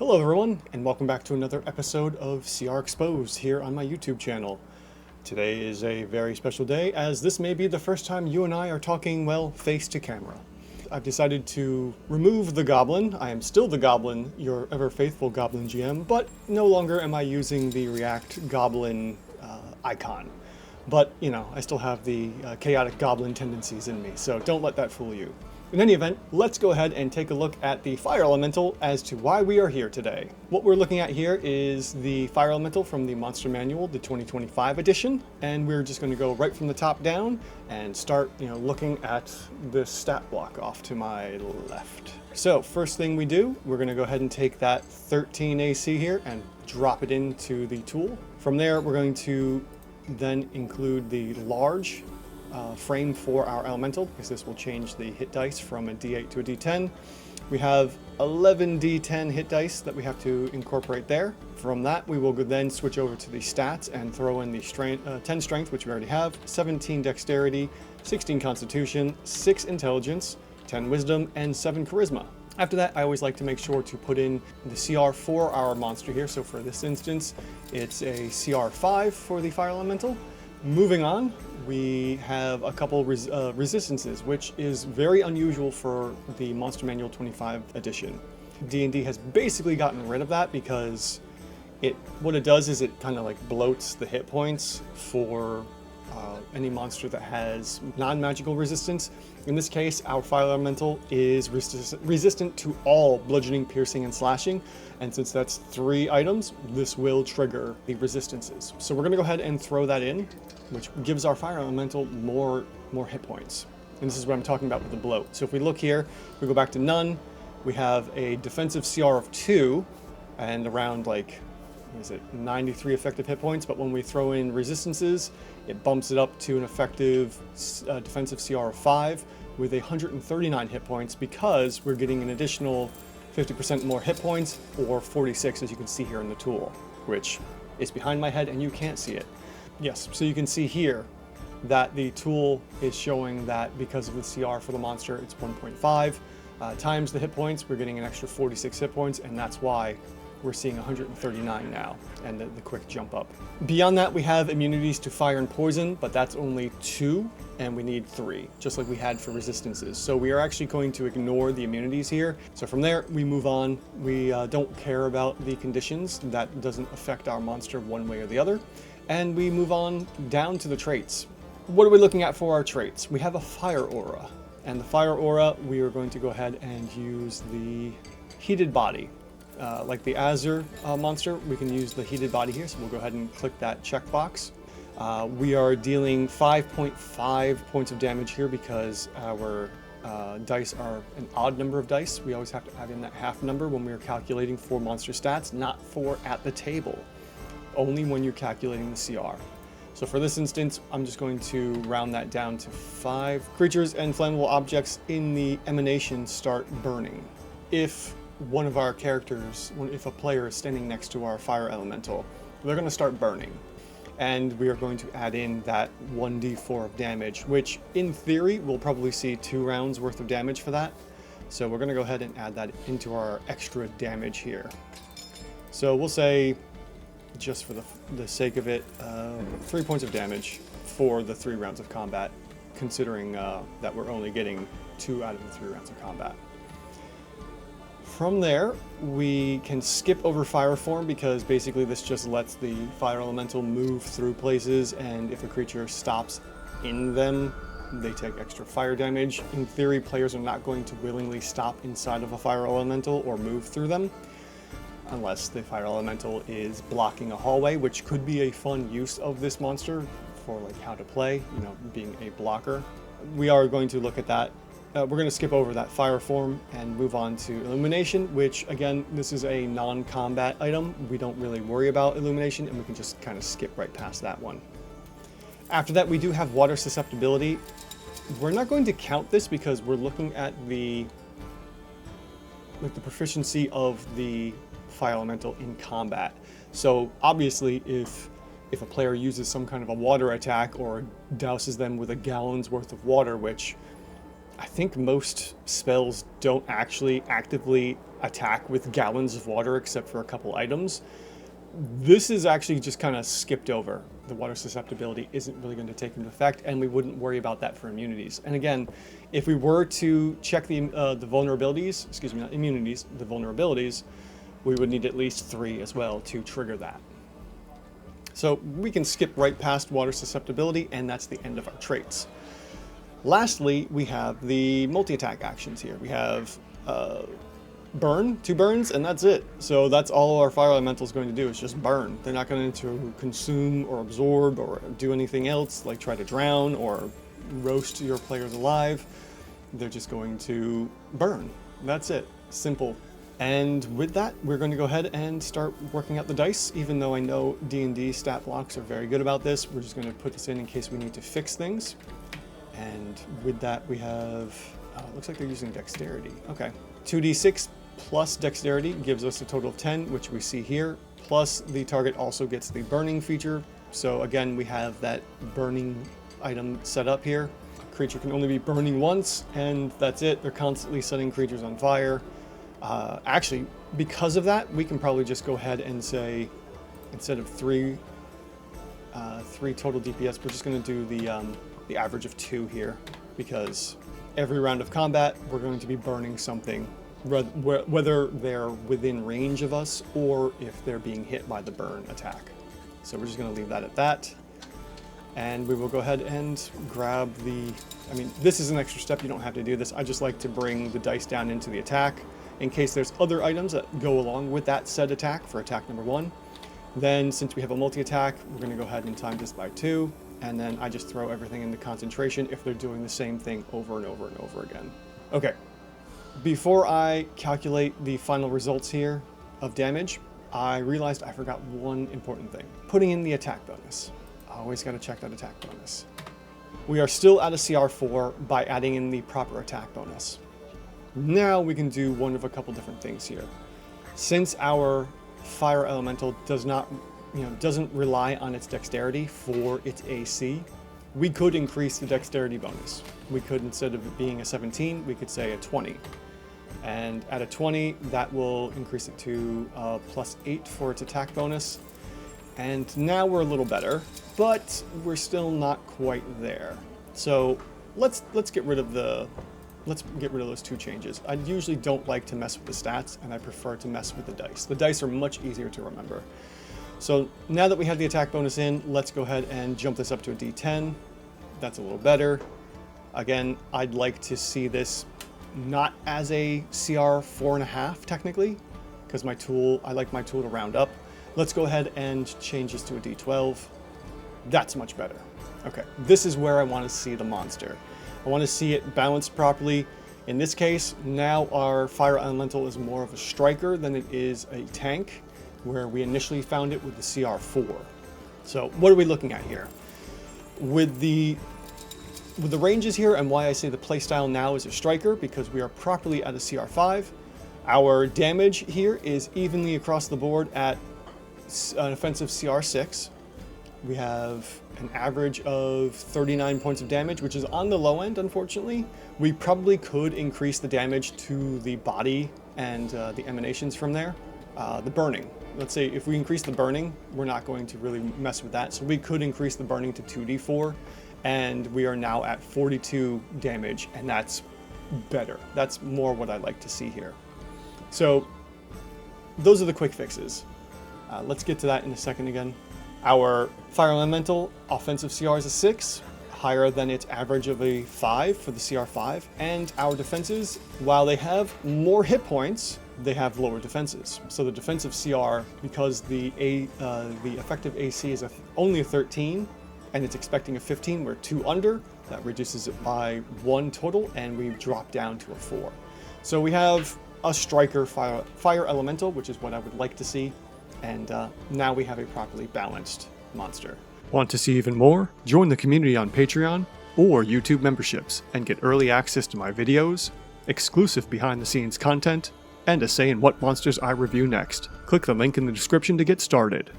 Hello everyone, and welcome back to another episode of CR Exposed here on my YouTube channel. Today is a very special day, as this may be the first time you and I are talking, well, face to camera. I've decided to remove the goblin. I am still the goblin, your ever faithful goblin GM, but no longer am I using the React goblin icon. But, you know, I still have the chaotic goblin tendencies in me, so don't let that fool you. In any event, let's go ahead and take a look at the Fire Elemental as to why we are here today. What we're looking at here is the Fire Elemental from the Monster Manual, the 2025 edition, and we're just going to go right from the top down and start, looking at this stat block off to my left. So first thing we do, we're going to go ahead and take that 13 AC here and drop it into the tool. From there, we're going to then include the large frame for our elemental, because this will change the hit dice from a d8 to a d10. We have 11 d10 hit dice that we have to incorporate there. From that, we will then switch over to the stats and throw in the 10 strength, which we already have, 17 dexterity, 16 constitution, 6 intelligence, 10 wisdom, and 7 charisma. After that, I always like to make sure to put in the CR for our monster here. So for this instance, it's a CR 5 for the Fire Elemental. Moving on, we have a couple resistances, which is very unusual for the Monster Manual 25 edition. D&D has basically gotten rid of that because what it does is it kind of like bloats the hit points for any monster that has non-magical resistance. In this case, our Fire Elemental is resistant to all bludgeoning, piercing, and slashing. And since that's 3 items, this will trigger the resistances. So we're going to go ahead and throw that in, which gives our Fire Elemental more hit points. And this is what I'm talking about with the bloat. So if we look here, we go back to none, we have a defensive CR of 2 and around 93 effective hit points, but when we throw in resistances, it bumps it up to an effective defensive CR of 5 with 139 hit points, because we're getting an additional 50% more hit points, or 46 as you can see here in the tool, which is behind my head and you can't see it. Yes, so you can see here that the tool is showing that because of the CR for the monster, it's 1.5 times the hit points. We're getting an extra 46 hit points, and that's why we're seeing 139 now, and the quick jump up. Beyond that, we have immunities to fire and poison, but that's only 2, and we need 3, just like we had for resistances. So we are actually going to ignore the immunities here. So from there, we move on. We don't care about the conditions. That doesn't affect our monster one way or the other. And we move on down to the traits. What are we looking at for our traits? We have a fire aura, and the fire aura, we are going to go ahead and use the heated body. Like the Azure monster, we can use the heated body here, so we'll go ahead and click that checkbox. We are dealing 5.5 points of damage here because our dice are an odd number of dice. We always have to add in that half number when we are calculating for monster stats, not for at the table, only when you're calculating the CR. So for this instance, I'm just going to round that down to 5. Creatures and flammable objects in the emanation start burning. If one of our characters, if a player is standing next to our Fire Elemental, they're going to start burning. And we are going to add in that 1d4 of damage, which in theory we'll probably see 2 rounds worth of damage for that. So we're going to go ahead and add that into our extra damage here. So we'll say, just for the sake of it, 3 points of damage for the 3 rounds of combat, considering that we're only getting 2 out of the 3 rounds of combat. From there, we can skip over Fire Form, because basically this just lets the Fire Elemental move through places, and if a creature stops in them, they take extra fire damage. In theory, players are not going to willingly stop inside of a Fire Elemental or move through them, unless the Fire Elemental is blocking a hallway, which could be a fun use of this monster for how to play, being a blocker. We are going to look at that. We're going to skip over that Fire Form and move on to Illumination, which, again, this is a non-combat item. We don't really worry about Illumination, and we can just kind of skip right past that one. After that, we do have Water Susceptibility. We're not going to count this because we're looking at the proficiency of the Fire Elemental in combat. So obviously, if a player uses some kind of a water attack or douses them with a gallon's worth of water, which I think most spells don't actually actively attack with gallons of water except for a couple items. This is actually just kind of skipped over. The water susceptibility isn't really going to take into effect, and we wouldn't worry about that for immunities. And again, if we were to check the vulnerabilities, excuse me, not immunities, the vulnerabilities, we would need at least 3 as well to trigger that. So we can skip right past water susceptibility, and that's the end of our traits. Lastly, we have the multi-attack actions here. We have burn, 2 burns, and that's it. So that's all our fire elemental is going to do, is just burn. They're not going to consume or absorb or do anything else, like try to drown or roast your players alive. They're just going to burn. That's it. Simple. And with that, we're going to go ahead and start working out the dice. Even though I know D&D stat blocks are very good about this, we're just going to put this in case we need to fix things. And with that, we have, it looks like they're using dexterity. Okay. 2d6 plus dexterity gives us a total of 10, which we see here. Plus the target also gets the burning feature. So again, we have that burning item set up here. Creature can only be burning once, and that's it. They're constantly setting creatures on fire. Actually, because of that, we can probably just go ahead and say, instead of 3 total DPS, we're just going to do the average of 2 here, because every round of combat, we're going to be burning something, whether they're within range of us or if they're being hit by the burn attack. So we're just going to leave that at that. And we will go ahead and grab I mean, this is an extra step. You don't have to do this. I just like to bring the dice down into the attack in case there's other items that go along with that said attack for attack number 1. Then, since we have a multi-attack, we're going to go ahead and time this by 2. And then I just throw everything into concentration if they're doing the same thing over and over and over again. Okay. Before I calculate the final results here of damage, I realized I forgot one important thing. Putting in the attack bonus. I always got to check that attack bonus. We are still at a CR4 by adding in the proper attack bonus. Now we can do one of a couple different things here. Since our fire elemental doesn't rely on its dexterity for its AC, we could increase the dexterity bonus. We could, instead of it being a 17, we could say a 20. And at a 20, that will increase it to +8 for its attack bonus. And now we're a little better, but we're still not quite there. So let's get rid of those 2 changes. I usually don't like to mess with the stats, and I prefer to mess with the dice. The dice are much easier to remember. So now that we have the attack bonus in, let's go ahead and jump this up to a D10. That's a little better. Again, I'd like to see this not as a CR 4.5 technically, because I like my tool to round up. Let's go ahead and change this to a D12. That's much better. Okay, this is where I want to see the monster. I want to see it balanced properly. In this case, now our fire elemental is more of a striker than it is a tank, where we initially found it with the CR4. So what are we looking at here? With the ranges here, and why I say the playstyle now is a striker, because we are properly at a CR5. Our damage here is evenly across the board at an offensive CR6. We have an average of 39 points of damage, which is on the low end, unfortunately. We probably could increase the damage to the body and the emanations from there. The burning. Let's say if we increase the burning, we're not going to really mess with that. So we could increase the burning to 2d4, and we are now at 42 damage, and that's better. That's more what I like to see here. So those are the quick fixes. Let's get to that in a second again. Our fire elemental offensive CR is a 6, higher than its average of a 5 for the CR5. And our defenses, while they have more hit points, they have lower defenses. So the defensive CR, because the effective AC is only a 13, and it's expecting a 15, we're 2 under. That reduces it by 1 total, and we drop down to a 4. So we have a striker fire elemental, which is what I would like to see. And now we have a properly balanced monster. Want to see even more? Join the community on Patreon or YouTube memberships and get early access to my videos, exclusive behind-the-scenes content, and a say in what monsters I review next. Click the link in the description to get started.